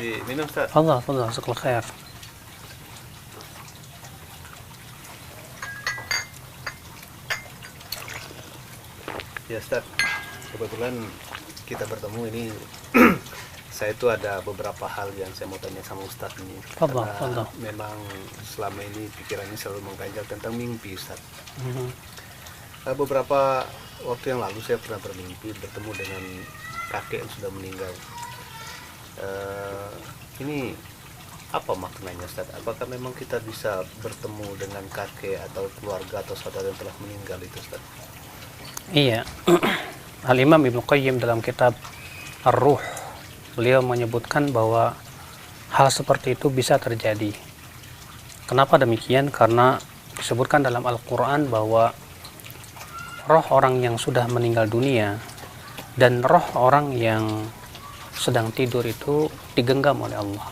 Diminum Ustaz. Allah, jazakallahu khair. Ya Ustaz, kebetulan kita bertemu ini saya itu ada beberapa hal yang saya mau tanya sama Ustaz ini. Karena memang selama ini pikirannya selalu mengganjal tentang mimpi Ustaz. Beberapa waktu yang lalu saya pernah bermimpi bertemu dengan kakek yang sudah meninggal. Ini apa maknanya Ustaz? Apakah memang kita bisa bertemu dengan kakek atau keluarga atau saudara yang telah meninggal itu Ustaz? Iya. Al-Imam Ibnu Qayyim dalam kitab Ar-Ruh, beliau menyebutkan bahwa hal seperti itu bisa terjadi. Kenapa demikian? Karena disebutkan dalam Al-Quran bahwa roh orang yang sudah meninggal dunia dan roh orang yang sedang tidur itu digenggam oleh Allah.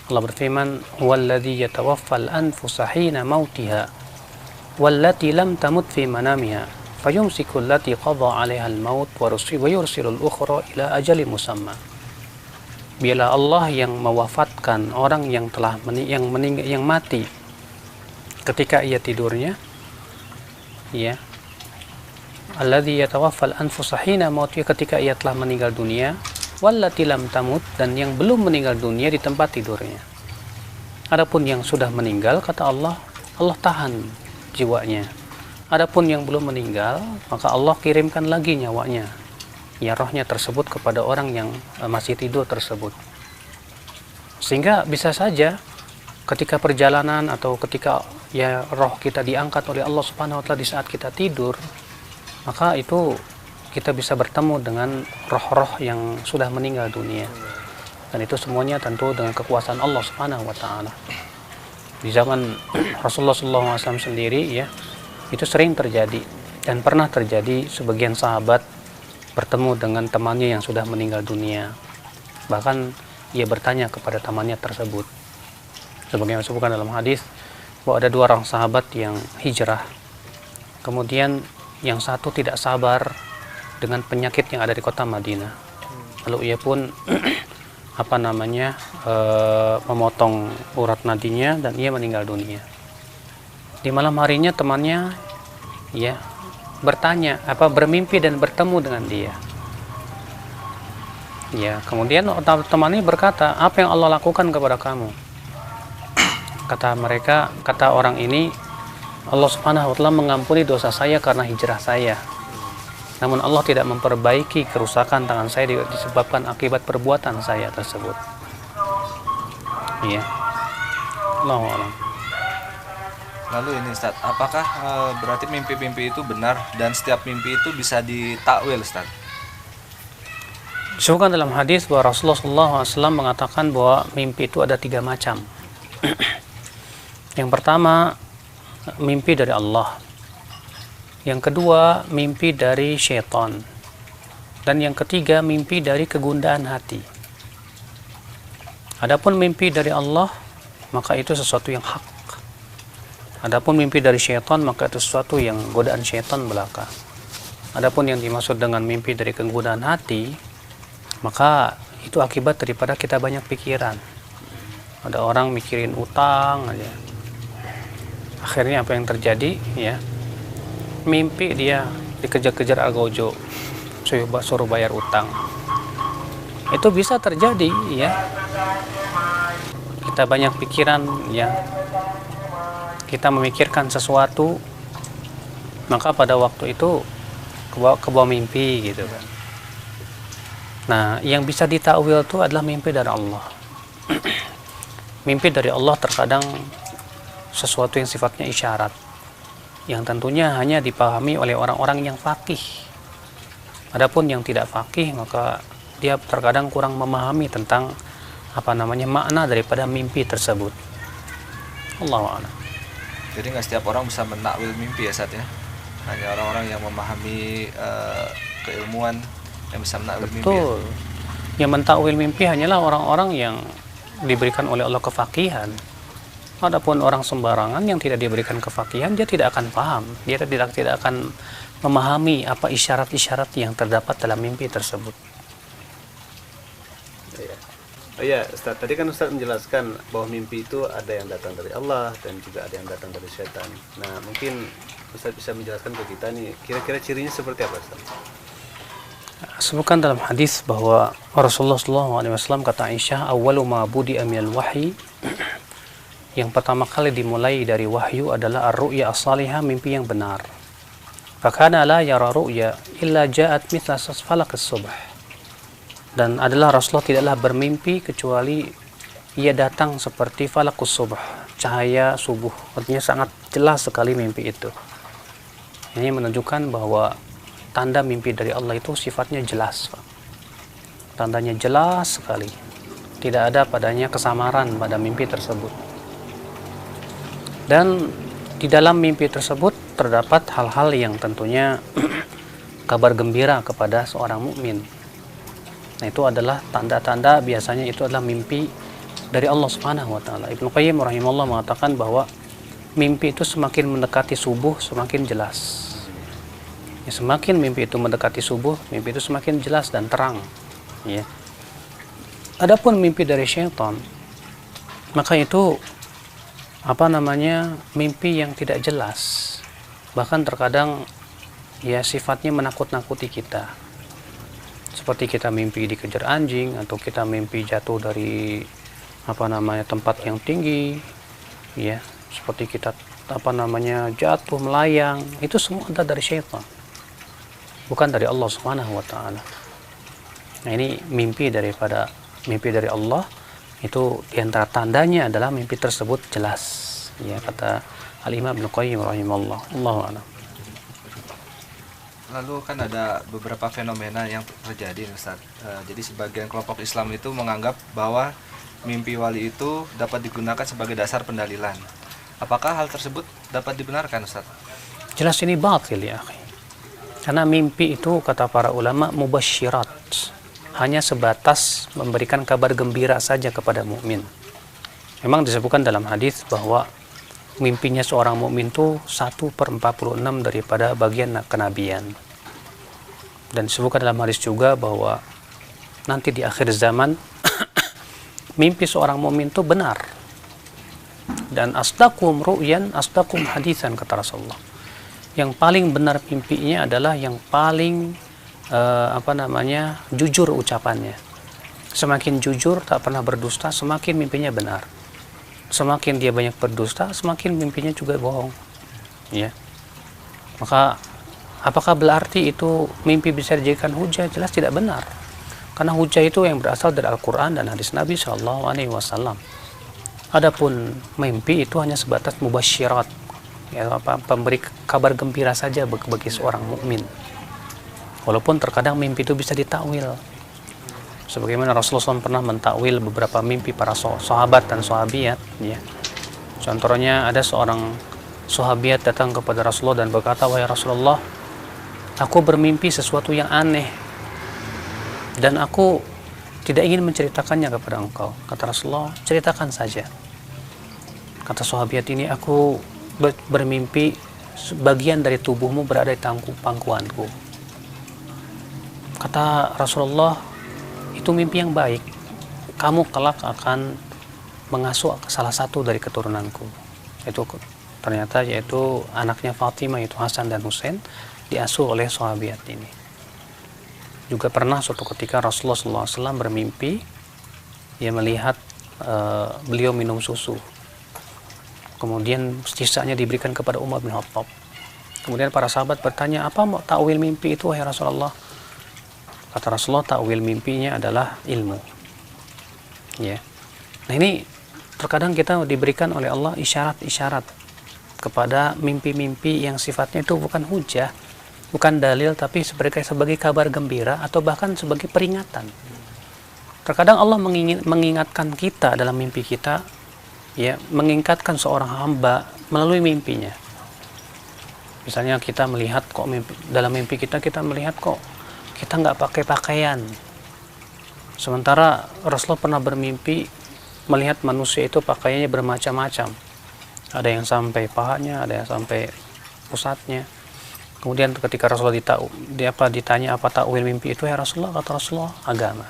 Allah berfirman, "Walladzi yatawaffal anfusa hina mautiha wallati lam tamut fi manamiha fayumsiku allati qada 'alaiha al-maut wa yursilul ukhra ila ajalin musamma." Bila Allah yang mewafatkan orang yang telah yang mati ketika ia tidurnya, ya, alladzi yatawaffal anfusa hina mautiha, ketika ia telah meninggal dunia, wallati lam tamut, dan yang belum meninggal dunia di tempat tidurnya. Adapun yang sudah meninggal, kata Allah, Allah tahan jiwanya. Adapun yang belum meninggal, maka Allah kirimkan lagi nyawanya, ya, rohnya tersebut kepada orang yang masih tidur tersebut. Sehingga bisa saja ketika perjalanan atau ketika ya roh kita diangkat oleh Allah Subhanahu wa taala di saat kita tidur, maka itu kita bisa bertemu dengan roh-roh yang sudah meninggal dunia. Dan itu semuanya tentu dengan kekuasaan Allah Subhanahu wa taala. Di zaman Rasulullah SAW sendiri, ya, itu sering terjadi dan pernah terjadi sebagian sahabat bertemu dengan temannya yang sudah meninggal dunia. Bahkan ia bertanya kepada temannya tersebut. Sebagaimana disebutkan dalam hadis bahwa ada dua orang sahabat yang hijrah. Kemudian yang satu tidak sabar dengan penyakit yang ada di kota Madinah. Lalu ia pun memotong urat nadinya dan ia meninggal dunia. Di malam harinya temannya, ya, bermimpi dan bertemu dengan dia. Ya, kemudian temannya berkata, "Apa yang Allah lakukan kepada kamu?" Kata orang ini, "Allah Subhanahu wa taala mengampuni dosa saya karena hijrah saya. Namun Allah tidak memperbaiki kerusakan tangan saya disebabkan akibat perbuatan saya tersebut." Iya. Allahu a'lam. Lalu ini Ustaz, apakah berarti mimpi-mimpi itu benar dan setiap mimpi itu bisa ditakwil Ustaz? Disebutkan dalam hadis bahwa Rasulullah SAW mengatakan bahwa mimpi itu ada 3 macam. Yang pertama, mimpi dari Allah. Yang kedua, mimpi dari syaitan. Dan yang ketiga, mimpi dari kegundahan hati. Adapun mimpi dari Allah, maka itu sesuatu yang hak. Adapun mimpi dari syaitan, maka itu sesuatu yang godaan syaitan belaka. Adapun yang dimaksud dengan mimpi dari kegundahan hati, maka itu akibat daripada kita banyak pikiran. Ada orang mikirin utang aja. Akhirnya apa yang terjadi, ya? Mimpi dia dikejar-kejar algojo, suruh bayar utang. Itu bisa terjadi, ya. Kita banyak pikiran, ya. Kita memikirkan sesuatu, maka pada waktu itu kebawa mimpi gitu kan. Nah, yang bisa ditakwil itu adalah mimpi dari Allah. Mimpi dari Allah terkadang sesuatu yang sifatnya isyarat, yang tentunya hanya dipahami oleh orang-orang yang faqih. Adapun yang tidak faqih, maka dia terkadang kurang memahami tentang makna daripada mimpi tersebut. Allahu a'lam. Jadi nggak setiap orang bisa menakwil mimpi ya Ustaz ya? Hanya orang-orang yang memahami keilmuan yang bisa menakwil mimpi. Betul. Yang mentakwil mimpi hanyalah orang-orang yang diberikan oleh Allah kefaqihan. Adapun orang sembarangan yang tidak diberikan kefaqihan, dia tidak akan paham. Dia tidak akan memahami apa isyarat-isyarat yang terdapat dalam mimpi tersebut. Oh iya, Ustaz, tadi kan Ustaz menjelaskan bahwa mimpi itu ada yang datang dari Allah dan juga ada yang datang dari setan. Nah, mungkin Ustaz bisa menjelaskan ke kita nih, kira-kira cirinya seperti apa, Ustaz? Sebutkan dalam hadis bahwa Rasulullah SAW kata Aisyah, awwalu ma budi'a minal wahyi, yang pertama kali dimulai dari wahyu adalah ar-ru'ya as-salihah, mimpi yang benar. Fakana la yara ru'ya illa ja'at mithla falaq as-subh. Dan adalah Rasulullah tidaklah bermimpi kecuali ia datang seperti falaqus subh, cahaya subuh. Artinya sangat jelas sekali mimpi itu. Ini menunjukkan bahwa tanda mimpi dari Allah itu sifatnya jelas, Pak. Tandanya jelas sekali. Tidak ada padanya kesamaran pada mimpi tersebut. Dan di dalam mimpi tersebut terdapat hal-hal yang tentunya kabar gembira kepada seorang mukmin. Nah, itu adalah tanda-tanda, biasanya itu adalah mimpi dari Allah Subhanahu wa taala. Ibnu Qayyim rahimahullah mengatakan bahwa mimpi itu semakin mendekati subuh semakin jelas. Ya, semakin mimpi itu mendekati subuh, mimpi itu semakin jelas dan terang. Ya. Adapun mimpi dari syaitan, maka itu mimpi yang tidak jelas. Bahkan terkadang ya sifatnya menakut-nakuti kita. Seperti kita mimpi dikejar anjing, atau kita mimpi jatuh dari tempat yang tinggi, ya, seperti kita jatuh melayang. Itu semua ada dari syaitan, bukan dari Allah Subhanahu wa taala. Nah, ini mimpi dari Allah, itu diantara tandanya adalah mimpi tersebut jelas, ya, kata Al-Imam Ibnu Qayyim rahimahullah. Allahu a'lam. Lalu kan ada beberapa fenomena yang terjadi, Ustaz. Jadi sebagian kelompok Islam itu menganggap bahwa mimpi wali itu dapat digunakan sebagai dasar pendalilan. Apakah hal tersebut dapat dibenarkan, Ustaz? Jelas ini batil, ya akhi. Karena mimpi itu kata para ulama mubasyirat, hanya sebatas memberikan kabar gembira saja kepada mukmin. Memang disebutkan dalam hadis bahwa mimpinya seorang mukmin itu 1/46 daripada bagian kenabian. Dan disebutkan dalam hadis juga bahwa nanti di akhir zaman mimpi seorang mukmin itu benar. Dan asdaqum ru'yan asdaqum hadisan, kata Rasulullah. Yang paling benar mimpinya adalah yang paling jujur ucapannya. Semakin jujur, tak pernah berdusta, semakin mimpinya benar. Semakin dia banyak berdusta, semakin mimpinya juga bohong. Ya. Maka apakah berarti itu mimpi bisa dijadikan hujah? Jelas tidak benar. Karena hujah itu yang berasal dari Al-Qur'an dan hadis Nabi SAW. Adapun mimpi itu hanya sebatas mubasyirat, ya, pemberi kabar gembira saja bagi seorang mukmin. Walaupun terkadang mimpi itu bisa ditakwil. Sebagaimana Rasulullah SAW pernah mentakwil beberapa mimpi para sahabat dan sahabiat, ya. Contohnya ada seorang sahabiat datang kepada Rasulullah dan berkata, "Wahai Rasulullah, aku bermimpi sesuatu yang aneh dan aku tidak ingin menceritakannya kepada engkau." Kata Rasulullah, "Ceritakan saja." Kata sahabiat ini, "Aku bermimpi bagian dari tubuhmu berada di pangkuanku." Kata Rasulullah, "Itu mimpi yang baik. Kamu kelak akan mengasuh salah satu dari keturunanku." Itu ternyata yaitu anaknya Fatimah, yaitu Hasan dan Husain, diasuh oleh sahabiat ini. Juga pernah suatu ketika Rasulullah SAW bermimpi, dia melihat beliau minum susu. Kemudian sisanya diberikan kepada Umar bin Khattab. Kemudian para sahabat bertanya, "Apa mau takwil mimpi itu, wahai Rasulullah?" Kata Rasulullah, takwil mimpinya adalah ilmu. Ya. Nah, ini terkadang kita diberikan oleh Allah isyarat-isyarat kepada mimpi-mimpi yang sifatnya itu bukan hujah, bukan dalil, tapi sebagai kabar gembira atau bahkan sebagai peringatan. Terkadang Allah mengingatkan kita dalam mimpi kita, ya, mengingatkan seorang hamba melalui mimpinya. Misalnya kita melihat dalam mimpi kita melihat kita nggak pakai pakaian. Sementara Rasulullah pernah bermimpi melihat manusia itu pakaiannya bermacam-macam. Ada yang sampai pahanya, ada yang sampai pusatnya. Kemudian ketika Rasulullah ditanya apa takwil mimpi itu, ya Rasulullah, kata Rasulullah, agama.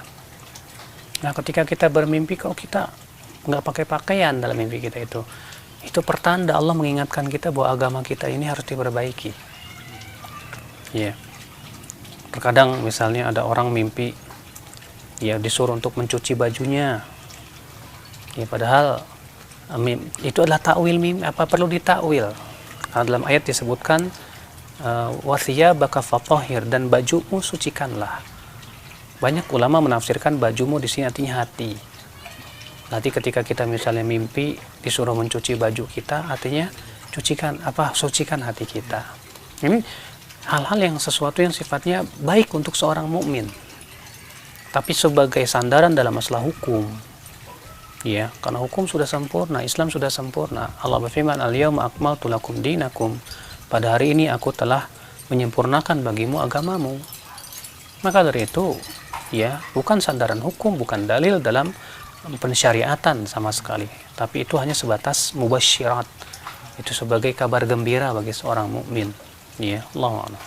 Nah, ketika kita bermimpi kok kita nggak pakai pakaian dalam mimpi kita itu pertanda Allah mengingatkan kita bahwa agama kita ini harus diperbaiki. Ya. Terkadang misalnya ada orang mimpi ya disuruh untuk mencuci bajunya. Ya, padahal itu adalah takwil mimpi, apa perlu ditakwil? Karena dalam ayat disebutkan wathiyabaka fatahhir, dan bajumu sucikanlah. Banyak ulama menafsirkan bajumu di sini artinya hati. Nanti ketika kita misalnya mimpi disuruh mencuci baju kita, artinya sucikan hati kita. Ini hal-hal yang sesuatu yang sifatnya baik untuk seorang mukmin. Tapi sebagai sandaran dalam masalah hukum, ya, karena hukum sudah sempurna, Islam sudah sempurna. Allah berfirman, "Al-yauma akmaltu lakum dinakum." Pada hari ini aku telah menyempurnakan bagimu agamamu. Maka dari itu, ya, bukan sandaran hukum, bukan dalil dalam pensyariatan sama sekali. Tapi itu hanya sebatas mubasyirat. Itu sebagai kabar gembira bagi seorang mukmin. Ya, Allahu a'lam.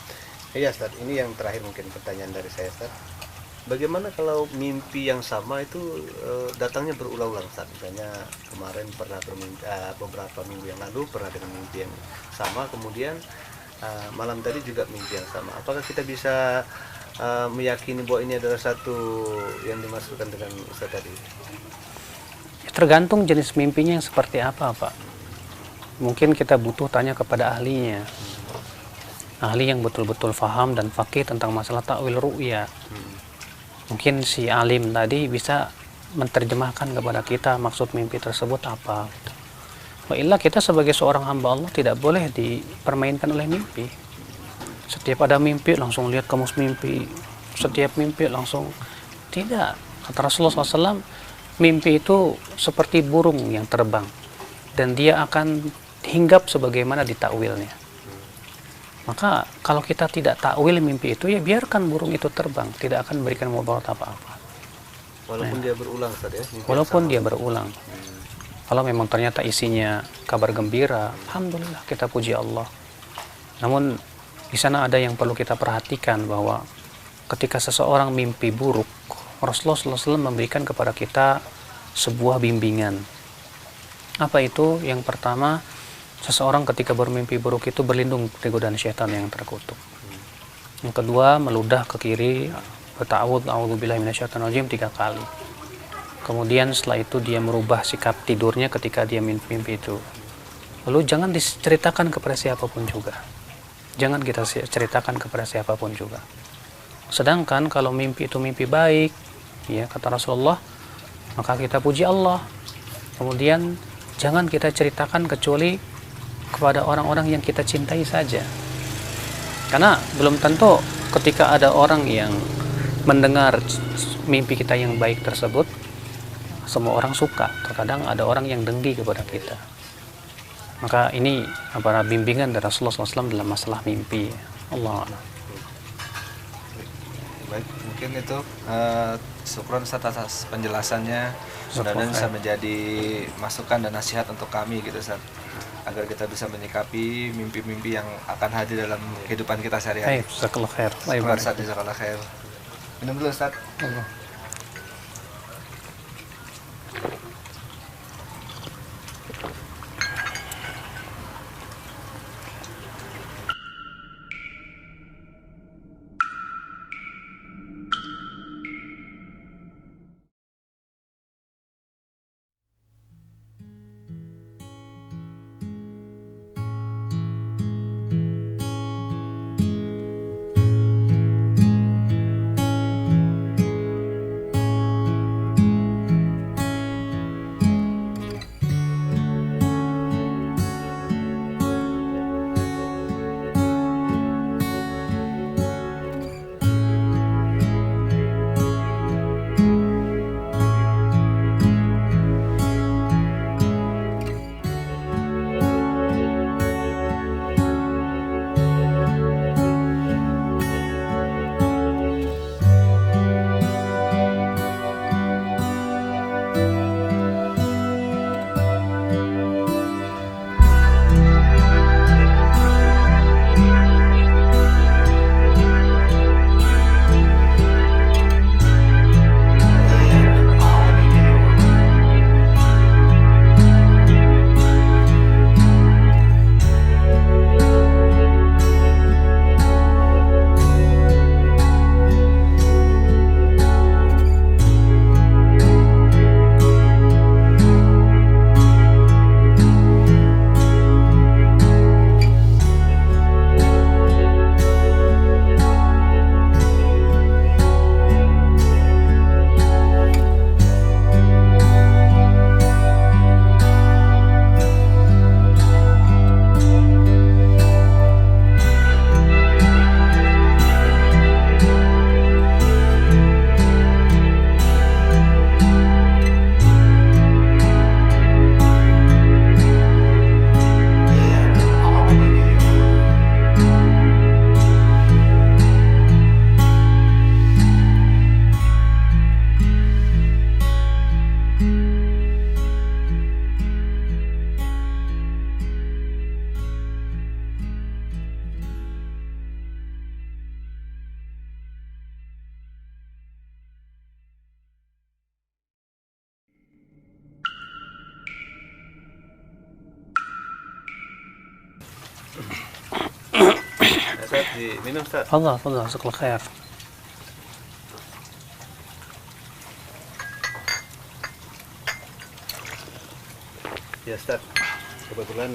Iya, Ustaz. Ini yang terakhir mungkin pertanyaan dari saya, Ustaz. Bagaimana kalau mimpi yang sama itu datangnya berulang-ulang, Ustaz? Misalnya kemarin pernah bermimpi, beberapa minggu yang lalu pernah dengan mimpi yang sama, kemudian malam tadi juga mimpi yang sama. Apakah kita bisa meyakini bahwa ini adalah satu yang dimasukkan dengan Ustaz tadi? Tergantung jenis mimpinya yang seperti apa, Pak. Mungkin kita butuh tanya kepada ahlinya. Ahli yang betul-betul faham dan faqih tentang masalah ta'wil ru'ya. Mungkin si alim tadi bisa menerjemahkan kepada kita maksud mimpi tersebut apa. Wa illa kita sebagai seorang hamba Allah tidak boleh dipermainkan oleh mimpi. Setiap ada mimpi langsung lihat kamus mimpi. Setiap mimpi langsung tidak. Kata Rasulullah SAW, mimpi itu seperti burung yang terbang dan dia akan hinggap sebagaimana ditakwilnya. Maka kalau kita tidak takwil mimpi itu, ya biarkan burung itu terbang, tidak akan memberikan mudarat apa-apa. Walaupun dia berulang, Ustaz, ya? Walaupun dia berulang. Kalau memang ternyata isinya kabar gembira, alhamdulillah, kita puji Allah. Namun di sana ada yang perlu kita perhatikan, bahwa ketika seseorang mimpi buruk, Rasulullah SAW memberikan kepada kita sebuah bimbingan. Apa itu? Yang pertama, seseorang ketika bermimpi buruk itu berlindung dari godaan syaitan yang terkutuk. Yang kedua, meludah ke kiri, berta'awudz, a'udzubillahi minasyaitonir rajim 3 kali. Kemudian setelah itu dia merubah sikap tidurnya ketika dia mimpi itu. Lalu jangan diceritakan kepada siapapun juga. Jangan kita ceritakan kepada siapapun juga. Sedangkan kalau mimpi itu mimpi baik, ya kata Rasulullah, maka kita puji Allah. Kemudian jangan kita ceritakan kecuali kepada orang-orang yang kita cintai saja. Karena belum tentu ketika ada orang yang mendengar mimpi kita yang baik tersebut, semua orang suka. Terkadang ada orang yang dengki kepada kita. Maka ini adalah bimbingan dari Rasulullah SAW dalam masalah mimpi. Allah. Baik, mungkin itu syukron Ustaz atas penjelasannya. Mudah-mudahan bisa menjadi masukan dan nasihat untuk kami gitu, Ustaz, agar kita bisa menyikapi mimpi-mimpi yang akan hadir dalam kehidupan kita sehari-hari. Jazakallah khair. Syukron Ustaz, jazakallah khair. Minum dulu, Ustaz. Diminum Ustaz. Fadhal, fadhal, jazakallahu khair. Ya Ustaz, kebetulan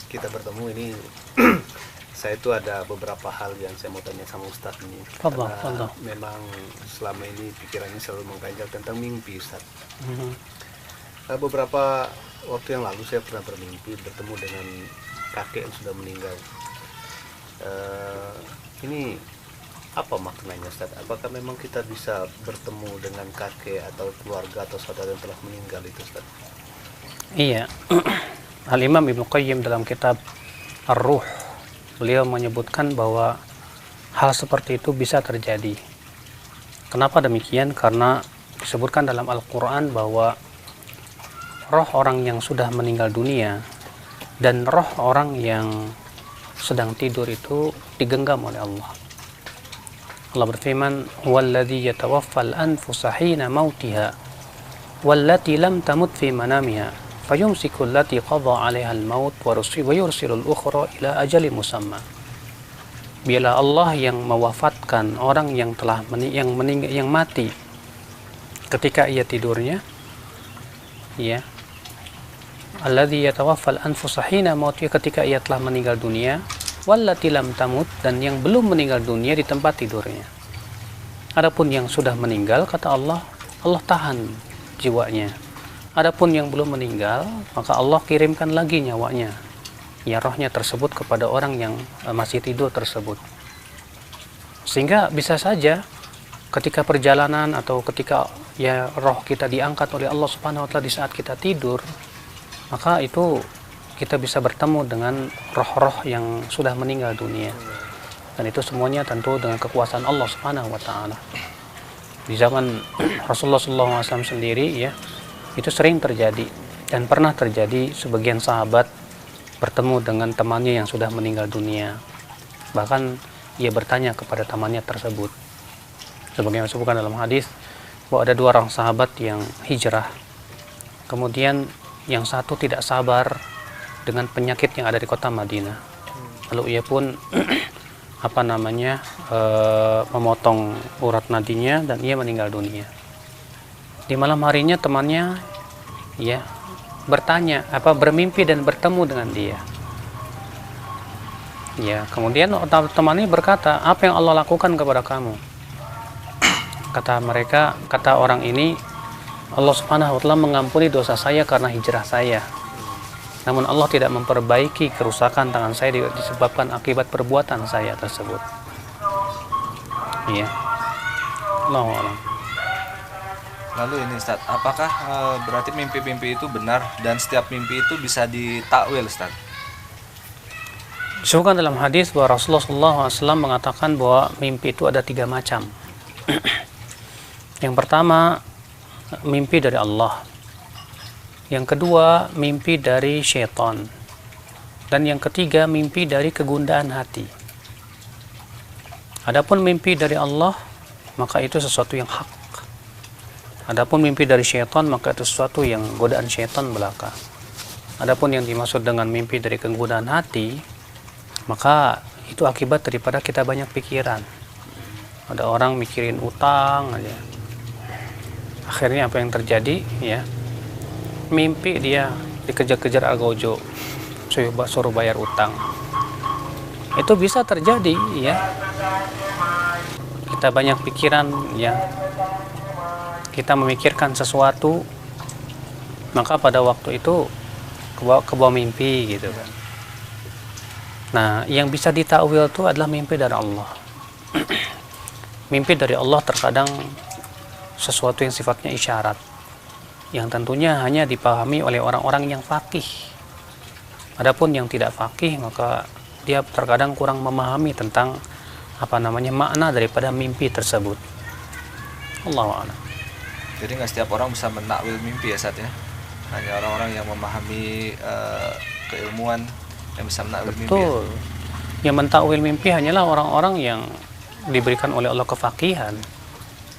kita bertemu ini saya itu ada beberapa hal yang saya mau tanya sama Ustaz ini. Fadhal, Karena fadhal. memang selama ini pikirannya selalu mengganjal tentang mimpi Ustaz. Beberapa waktu yang lalu saya pernah bermimpi bertemu dengan kakek yang sudah meninggal. Ini apa maknanya Ustaz? Apakah memang kita bisa bertemu dengan kakek atau keluarga atau saudara yang telah meninggal itu Ustaz? Iya. Al-Imam Ibnu Qayyim dalam kitab Ar-Ruh, beliau menyebutkan bahwa hal seperti itu bisa terjadi. Kenapa demikian? Karena disebutkan dalam Al-Quran bahwa roh orang yang sudah meninggal dunia dan roh orang yang sedang tidur itu digenggam oleh Allah. Allah berfirman, "Walladzi yatawaffal anfusa hina mautiha wallati lam tamut fi manamiha fayumsiku allati qada 'alaiha al-maut wa yursilu al-ukhra ila ajalin musamma." Bila Allah yang mewafatkan orang yang telah yang mati ketika ia tidurnya, ya, alladzi yatawaffal anfusa hina mautiha, ketika ia telah meninggal dunia, wallati lam tamut, dan yang belum meninggal dunia di tempat tidurnya. Adapun yang sudah meninggal, kata Allah, Allah tahan jiwanya. Adapun yang belum meninggal, maka Allah kirimkan lagi nyawanya, ya, rohnya tersebut kepada orang yang masih tidur tersebut. Sehingga bisa saja ketika perjalanan atau ketika ya roh kita diangkat oleh Allah Subhanahu wa taala di saat kita tidur, maka itu kita bisa bertemu dengan roh-roh yang sudah meninggal dunia. Dan itu semuanya tentu dengan kekuasaan Allah Subhanahu wa taala. Di zaman Rasulullah SAW sendiri, ya, itu sering terjadi dan pernah terjadi sebagian sahabat bertemu dengan temannya yang sudah meninggal dunia. Bahkan ia bertanya kepada temannya tersebut. Sebagaimana disebutkan dalam hadis bahwa ada dua orang sahabat yang hijrah. Kemudian yang satu tidak sabar dengan penyakit yang ada di kota Madinah. Lalu ia pun memotong urat nadinya dan ia meninggal dunia. Di malam harinya temannya, ya, bermimpi dan bertemu dengan dia. Ya, kemudian temannya berkata, "Apa yang Allah lakukan kepada kamu?" Kata orang ini, "Allah Subhanahu wa taala mengampuni dosa saya karena hijrah saya. Namun Allah tidak memperbaiki kerusakan tangan saya disebabkan akibat perbuatan saya tersebut." Iya. Allahu a'lam. Lalu ini Ustaz, apakah berarti mimpi-mimpi itu benar dan setiap mimpi itu bisa ditakwil Ustaz? Disebutkan dalam hadis bahwa Rasulullah SAW mengatakan bahwa mimpi itu ada 3 macam. Yang pertama, mimpi dari Allah. Yang kedua, mimpi dari syaitan. Dan yang ketiga, mimpi dari kegundaan hati. Adapun mimpi dari Allah, maka itu sesuatu yang hak. Adapun mimpi dari syaitan, maka itu sesuatu yang godaan syaitan belaka. Adapun yang dimaksud dengan mimpi dari kegodaan hati, maka itu akibat daripada kita banyak pikiran. Ada orang mikirin utang aja. Akhirnya apa yang terjadi, ya? Mimpi dia dikejar-kejar algojo, suruh bayar utang. Itu bisa terjadi, ya. Kita banyak pikiran, ya. Kita memikirkan sesuatu, maka pada waktu itu kebawa mimpi gitu kan. Nah, yang bisa ditakwil itu adalah mimpi dari Allah. Mimpi dari Allah terkadang sesuatu yang sifatnya isyarat, yang tentunya hanya dipahami oleh orang-orang yang faqih. Adapun yang tidak faqih, maka dia terkadang kurang memahami tentang makna daripada mimpi tersebut. Allahu a'lam. Jadi nggak setiap orang bisa menakwil mimpi ya Ustaz ya? Hanya orang-orang yang memahami keilmuan yang bisa menakwil mimpi. Betul. Yang mentakwil mimpi hanyalah orang-orang yang diberikan oleh Allah kefaqihan.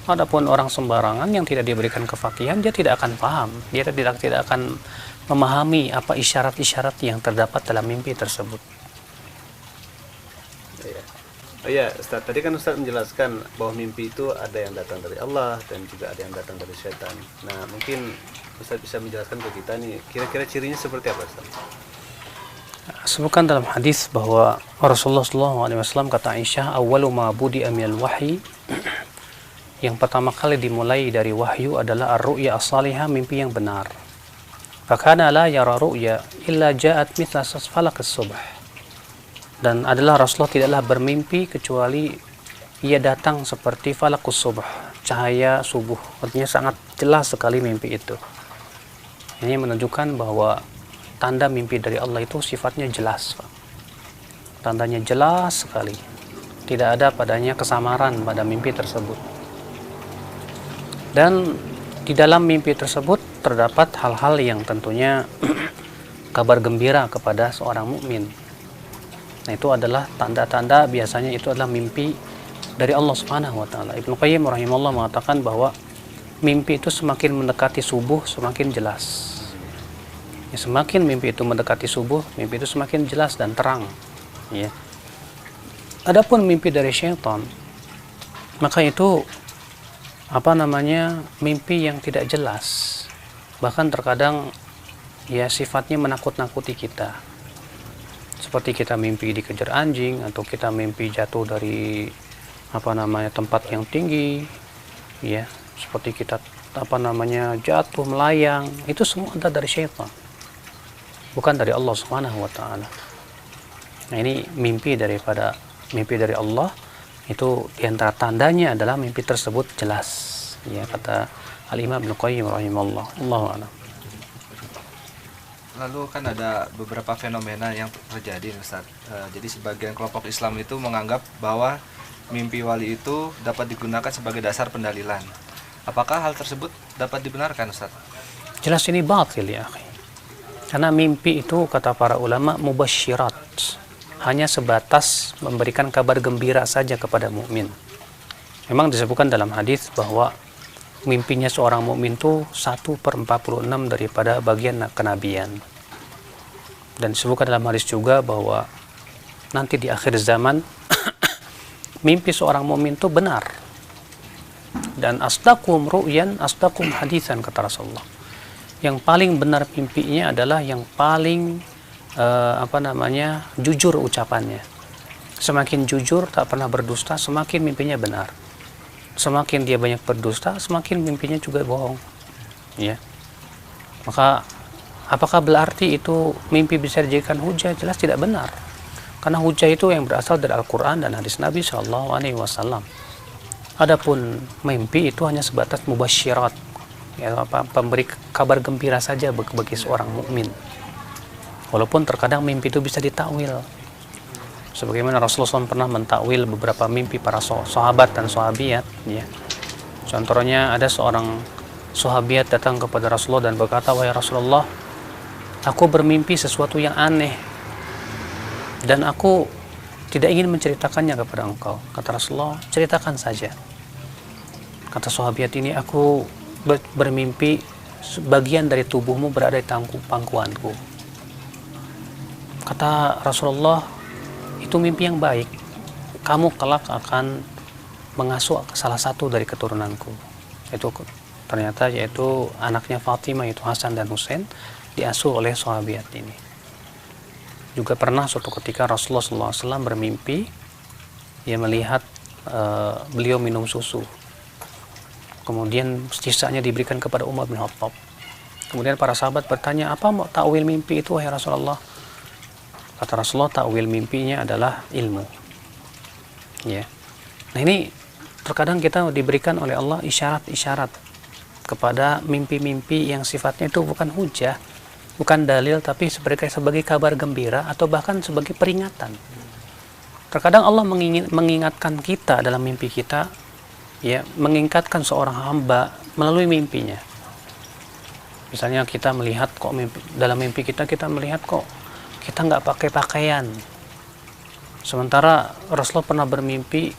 Adapun orang sembarangan yang tidak diberikan kefaqihan, dia tidak akan paham. Dia tidak akan memahami apa isyarat-isyarat yang terdapat dalam mimpi tersebut. Ya. Iya, Ustaz, tadi kan Ustaz menjelaskan bahwa mimpi itu ada yang datang dari Allah dan juga ada yang datang dari setan. Nah, mungkin Ustaz bisa menjelaskan ke kita nih, kira-kira cirinya seperti apa, Ustaz? Sebutkan dalam hadis bahwa Rasulullah SAW kata Aisyah, awwalu ma budi'a minal wahyi, yang pertama kali dimulai dari wahyu adalah ar-ru'ya as-salihah, mimpi yang benar. Fakana la yara ru'ya illa ja'at mithla falaq as-subh. Dan adalah Rasulullah tidaklah bermimpi kecuali ia datang seperti falaqus subh, cahaya subuh. Artinya sangat jelas sekali mimpi itu. Ini menunjukkan bahwa tanda mimpi dari Allah itu sifatnya jelas. Tandanya jelas sekali. Tidak ada padanya kesamaran pada mimpi tersebut. Dan di dalam mimpi tersebut terdapat hal-hal yang tentunya kabar gembira kepada seorang mukmin. Nah, itu adalah tanda-tanda, biasanya itu adalah mimpi dari Allah Subhanahu wa taala. Ibnu Qayyim rahimahullah mengatakan bahwa mimpi itu semakin mendekati subuh semakin jelas. Ya, semakin mimpi itu mendekati subuh, mimpi itu semakin jelas dan terang. Ya. Adapun mimpi dari syaitan, maka itu mimpi yang tidak jelas. Bahkan terkadang ya sifatnya menakut-nakuti kita. Seperti kita mimpi dikejar anjing, atau kita mimpi jatuh dari tempat yang tinggi, ya, seperti kita jatuh melayang. Itu semua ada dari syaitan, bukan dari Allah Subhanahu wa taala. Nah, ini mimpi dari Allah, itu diantara tandanya adalah mimpi tersebut jelas, ya, kata Al-Imam Ibnu Qayyim rahimahullah. Allahu a'lam. Lalu kan ada beberapa fenomena yang terjadi, Ustaz. Jadi sebagian kelompok Islam itu menganggap bahwa mimpi wali itu dapat digunakan sebagai dasar pendalilan. Apakah hal tersebut dapat dibenarkan, Ustaz? Jelas ini batil, ya akhi. Karena mimpi itu kata para ulama mubasyirat, hanya sebatas memberikan kabar gembira saja kepada mukmin. Memang disebutkan dalam hadis bahwa mimpinya seorang mukmin itu 1/46 daripada bagian kenabian. Dan disebutkan dalam hadis juga bahwa nanti di akhir zaman mimpi seorang mukmin itu benar. Dan asdaqum ru'yan asdaqum hadisan, kata Rasulullah. Yang paling benar mimpinya adalah yang paling jujur ucapannya. Semakin jujur, tak pernah berdusta, semakin mimpinya benar. Semakin dia banyak berdusta, semakin mimpinya juga bohong. Ya. Maka apakah berarti itu mimpi bisa dijadikan hujah? Jelas tidak benar. Karena hujah itu yang berasal dari Al-Quran dan hadis Nabi SAW. Adapun mimpi itu hanya sebatas mubasyirat, ya, pemberi kabar gembira saja bagi seorang mukmin. Walaupun terkadang mimpi itu bisa ditakwil. Sebagaimana Rasulullah SAW pernah mentakwil beberapa mimpi para sahabat dan sahabiat, ya. Contohnya ada seorang sahabiat datang kepada Rasulullah dan berkata, "Wahai Rasulullah, aku bermimpi sesuatu yang aneh dan aku tidak ingin menceritakannya kepada engkau." Kata Rasulullah, "Ceritakan saja." Kata sahabiat ini, "Aku bermimpi bagian dari tubuhmu berada di pangkuanku." Kata Rasulullah, "Itu mimpi yang baik. Kamu kelak akan mengasuh salah satu dari keturunanku." Itu ternyata yaitu anaknya Fatimah, itu Hasan dan Husain, diasuh oleh sahabiat ini. Juga pernah suatu ketika Rasulullah SAW bermimpi, ia melihat beliau minum susu. Kemudian sisanya diberikan kepada Umar bin Khattab. Kemudian para sahabat bertanya, "Apa mau takwil mimpi itu, wahai Rasulullah?" Kata Rasulullah, takwil mimpinya adalah ilmu. Ya. Nah, ini terkadang kita diberikan oleh Allah isyarat-isyarat kepada mimpi-mimpi yang sifatnya itu bukan hujah, bukan dalil, tapi sebagai kabar gembira atau bahkan sebagai peringatan. Terkadang Allah mengingatkan kita dalam mimpi kita, ya, mengingatkan seorang hamba melalui mimpinya. Misalnya kita melihat dalam mimpi kita melihat kita nggak pakai pakaian. Sementara Rasulullah pernah bermimpi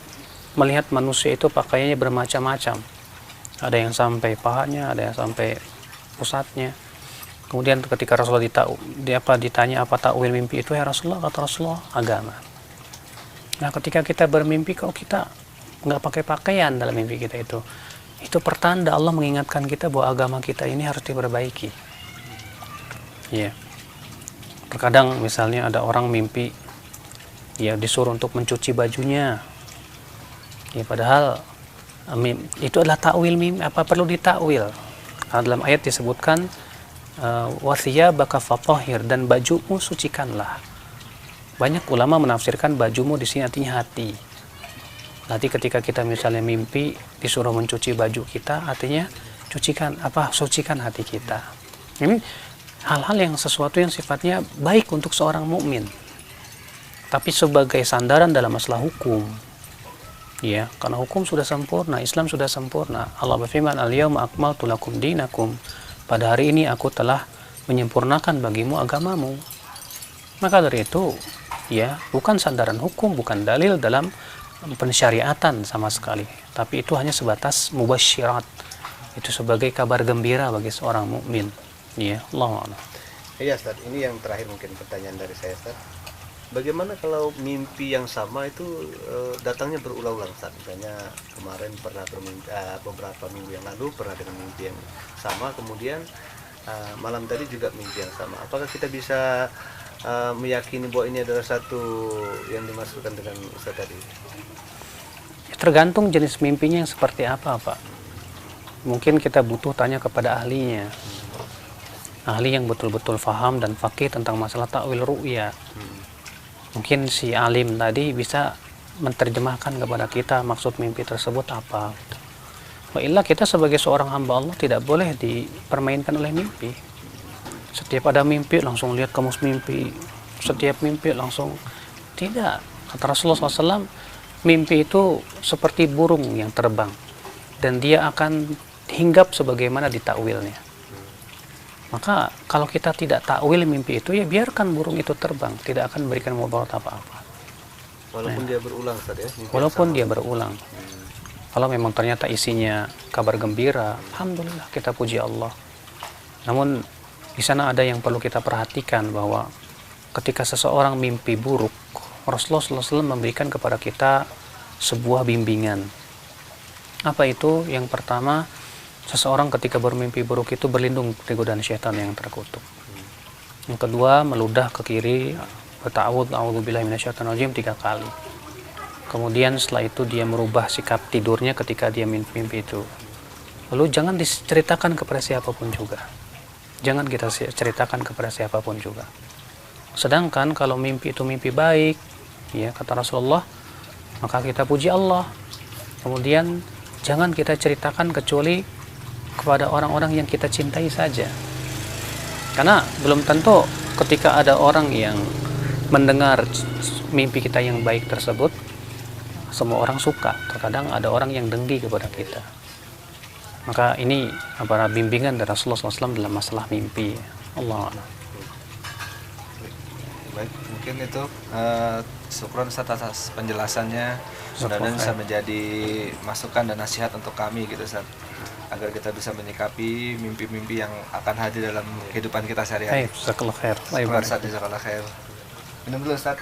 melihat manusia itu pakaiannya bermacam-macam. Ada yang sampai pahanya, ada yang sampai pusatnya. Kemudian ketika Rasulullah ditanya apa takwil mimpi itu, ya Rasulullah, kata Rasulullah, agama. Nah, ketika kita bermimpi kalau kita nggak pakai pakaian dalam mimpi kita itu pertanda Allah mengingatkan kita bahwa agama kita ini harus diperbaiki. Ya. Terkadang misalnya ada orang mimpi ya disuruh untuk mencuci bajunya. Ya padahal itu adalah takwil mimpi, apa perlu ditakwil? Karena dalam ayat disebutkan wasiyabaka fatahhir, dan bajumu sucikanlah. Banyak ulama menafsirkan bajumu di sini artinya hati. Nanti ketika kita misalnya mimpi disuruh mencuci baju kita, artinya sucikan hati kita. Ini hal-hal yang sesuatu yang sifatnya baik untuk seorang mukmin. Tapi sebagai sandaran dalam masalah hukum, ya, karena hukum sudah sempurna, Islam sudah sempurna. Allah berfirman, "Al-yauma akmaltu lakum dinakum." Pada hari ini aku telah menyempurnakan bagimu agamamu. Maka dari itu, ya, bukan sandaran hukum, bukan dalil dalam pensyariatan sama sekali. Tapi itu hanya sebatas mubasyirat. Itu sebagai kabar gembira bagi seorang mukmin. Ya, Allah. Iya, Ustaz. Ini yang terakhir mungkin pertanyaan dari saya, Ustaz. Bagaimana kalau mimpi yang sama itu datangnya berulang-ulang, Ustaz? Misalnya kemarin pernah bermimpi, beberapa minggu yang lalu pernah dengan mimpi yang sama, kemudian malam tadi juga mimpi yang sama. Apakah kita bisa meyakini bahwa ini adalah satu yang dimaksudkan dengan Ustaz tadi? Tergantung jenis mimpinya yang seperti apa, Pak. Mungkin kita butuh tanya kepada ahlinya. Ahli yang betul-betul faham dan faqih tentang masalah ta'wil ru'ya. Mungkin si alim tadi bisa menerjemahkan kepada kita maksud mimpi tersebut apa. Wa'illah kita sebagai seorang hamba Allah tidak boleh dipermainkan oleh mimpi. Setiap ada mimpi langsung lihat kamus mimpi. Setiap mimpi langsung tidak. Kata Rasulullah SAW, mimpi itu seperti burung yang terbang dan dia akan hinggap sebagaimana ditakwilnya. Maka kalau kita tidak takwil mimpi itu, ya biarkan burung itu terbang, tidak akan memberikan mudarat apa-apa. Walaupun dia berulang, Ustaz, ya? Walaupun dia berulang. Kalau memang ternyata isinya kabar gembira, alhamdulillah, kita puji Allah. Namun di sana ada yang perlu kita perhatikan, bahwa ketika seseorang mimpi buruk, Rasulullah SAW memberikan kepada kita sebuah bimbingan. Apa itu? Yang pertama, seseorang ketika bermimpi buruk itu berlindung dari godaan syaitan yang terkutuk. Yang kedua, meludah ke kiri, berta'awudz, a'udzubillahi minasyaitonir rajim 3 kali. Kemudian setelah itu dia merubah sikap tidurnya ketika dia mimpi itu. Lalu jangan diceritakan kepada siapapun juga. Jangan kita ceritakan kepada siapapun juga. Sedangkan kalau mimpi itu mimpi baik, ya kata Rasulullah, maka kita puji Allah. Kemudian jangan kita ceritakan kecuali kepada orang-orang yang kita cintai saja. Karena belum tentu ketika ada orang yang mendengar mimpi kita yang baik tersebut, semua orang suka. Terkadang ada orang yang dengki kepada kita. Maka ini para bimbingan dari Rasulullah SAW dalam masalah mimpi. Allah. Baik, mungkin itu syukron Ustaz atas penjelasannya. Mudah-mudahan bisa menjadi masukan dan nasihat untuk kami gitu, Ustaz, agar kita bisa menyikapi mimpi-mimpi yang akan hadir dalam kehidupan kita sehari-hari. Jazakallahu khair. Ustaz, jazakallahu khair. Minum dulu, Ustaz.